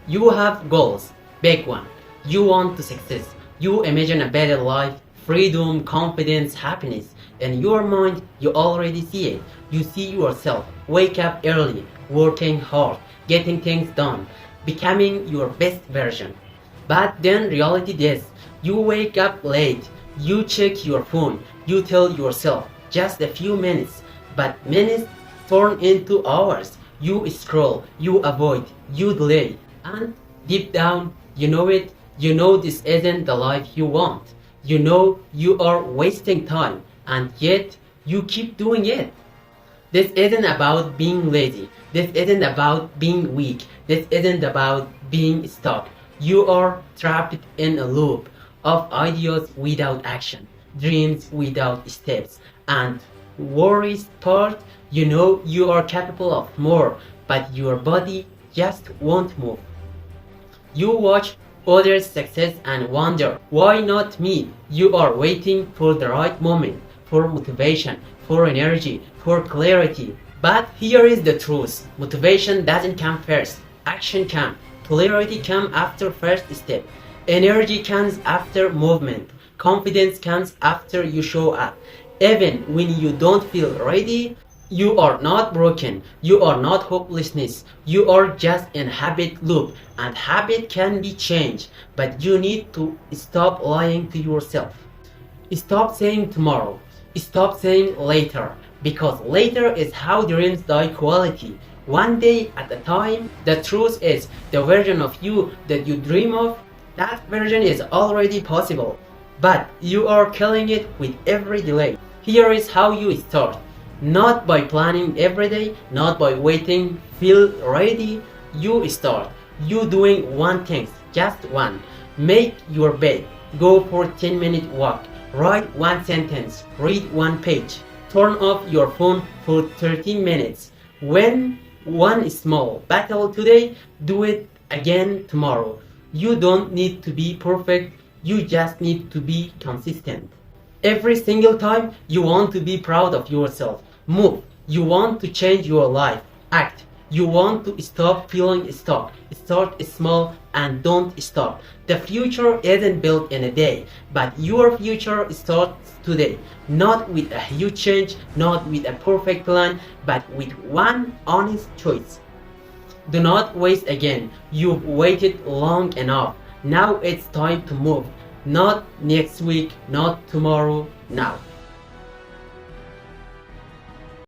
You have goals, big one. You want to success. You imagine a better life, freedom, confidence, happiness. In your mind, you already see it. You see yourself wake up early, working hard, getting things done, becoming your best version. But then reality is, you wake up late, you check your phone, you tell yourself just a few minutes, but minutes turn into hours. You scroll, you avoid, you delay, and deep down, you know it, you know this isn't the life you want. You know you are wasting time, and yet you keep doing it. This isn't about being lazy. This isn't about being weak. This isn't about being stuck. You are trapped in a loop of ideas without action, dreams without steps, and worries part, you know you are capable of more, but your body just won't move. You watch others' success and wonder, why not me? You are waiting for the right moment, for motivation, for energy, for clarity. But here is the truth. Motivation doesn't come first. Action comes. Clarity comes after first step. Energy comes after movement. Confidence comes after you show up. Even when you don't feel ready, you are not broken. You are not hopelessness. You are just in habit loop. And habit can be changed. But you need to stop lying to yourself. Stop saying tomorrow. Stop saying later. Because later is how dreams die quality. One day at a time. The truth is, the version of you that you dream of, that version is already possible. But you are killing it with every delay. Here is how you start. Not by planning every day, not by waiting, feel ready. You start. You doing one thing, just one. Make your bed. Go for 10-minute walk. Write one sentence. Read one page. Turn off your phone for 13 minutes. Win one small battle today, do it again tomorrow. You don't need to be perfect, you just need to be consistent. Every single time you want to be proud of yourself, move. You want to change your life, act. You want to stop feeling stuck. Start small and don't stop. The future isn't built in a day, but your future starts today. Not with a huge change, not with a perfect plan, but with one honest choice. Do not waste again. You've waited long enough. Now it's time to move. Not next week, not tomorrow, now.